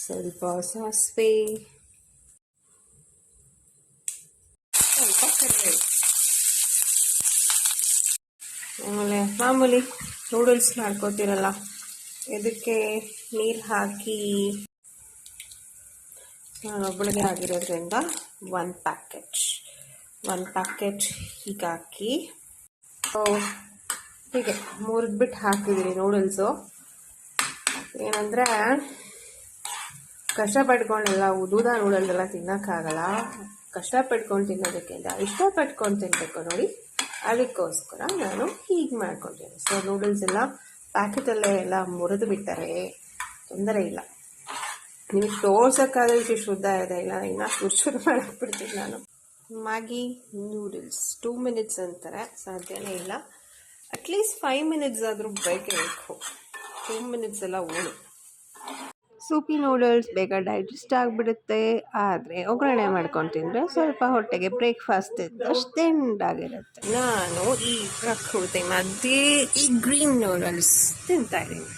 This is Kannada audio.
ಸ್ವಲ್ಪ ಸಾಸಿವೆ, ಸ್ವಲ್ಪ ಕರಿಬೇವು, ಆಮೇಲೆ ಮಾಮೂಲಿ ನೂಡಲ್ಸ್ ಮಾಡ್ಕೋತೀರಲ್ಲ ಇದಕ್ಕೆ ನೀರು ಹಾಕಿ, ನಾನೊಬ್ಬಳಿಗೆ ಆಗಿರೋದ್ರಿಂದ ಒಂದು ಪ್ಯಾಕೆಟ್ ಹೀಗಾಕಿ ಹೀಗೆ ಮುರಿದ್ಬಿಟ್ಟು ಹಾಕಿದ್ದೀನಿ ನೂಡಲ್ಸು. ಏನಂದರೆ ಕಷ್ಟಪಟ್ಕೊಂಡೆಲ್ಲ ಉದುದ ನೂಡಲ್ಸ್ ಎಲ್ಲ ತಿನ್ನೋಕ್ಕಾಗಲ್ಲ, ಕಷ್ಟಪಟ್ಕೊಂಡು ತಿನ್ನೋದಕ್ಕಿಂತ ಇಷ್ಟಪಟ್ಕೊಂಡು ತಿನ್ನಬೇಕು ನೋಡಿ, ಅದಕ್ಕೋಸ್ಕರ ನಾನು ಹೀಗೆ ಮಾಡ್ಕೊತೀನಿ. ಸೊ ನೂಡಲ್ಸ್ ಎಲ್ಲ ಪ್ಯಾಕೆಟಲ್ಲೇ ಎಲ್ಲ ಮುರಿದು ಬಿಟ್ಟರೆ ತೊಂದರೆ ಇಲ್ಲ, ನಿಮಗೆ ತೋರ್ಸೋಕ್ಕಾದ್ರೆ ಇಷ್ಟು ಶುದ್ಧ ಇದೆ, ಇಲ್ಲ ಇನ್ನೂ ಶುರು ಮಾಡಾಕ್ಬಿಡ್ತೀನಿ ನಾನು. ಮ್ಯಾಗಿ ನೂಡಲ್ಸ್ 2 ಮಿನಿಟ್ಸ್ ಅಂತಾರೆ, ಸಾಧ್ಯನೇ ಇಲ್ಲ, ಅಟ್ಲೀಸ್ಟ್ 5 ಮಿನಿಟ್ಸ್ ಆದರೂ ಬೇಕೇ ಬೇಕು. 2 ಮಿನಿಟ್ಸ್ ಎಲ್ಲ ಓಡು. ಸೂಪಿ ನೂಡಲ್ಸ್ ಬೇಗ ಡೈಜೆಸ್ಟ್ ಆಗಿಬಿಡುತ್ತೆ, ಆದರೆ ಒಗ್ಗರಣೆ ಮಾಡ್ಕೊಂಡು ತಿಂದರೆ ಸ್ವಲ್ಪ ಹೊಟ್ಟೆಗೆ ಬ್ರೇಕ್ಫಾಸ್ಟ್ ಇದ್ದಷ್ಟು ತಿಂಡಾಗಿರುತ್ತೆ. ನಾನು ಈ ಪ್ರಕೃತಿ ಮಧ್ಯೆ ಈ ಗ್ರೀನ್ ನೂಡಲ್ಸ್ ತಿಂತಾ ಇದ್ದೀನಿ.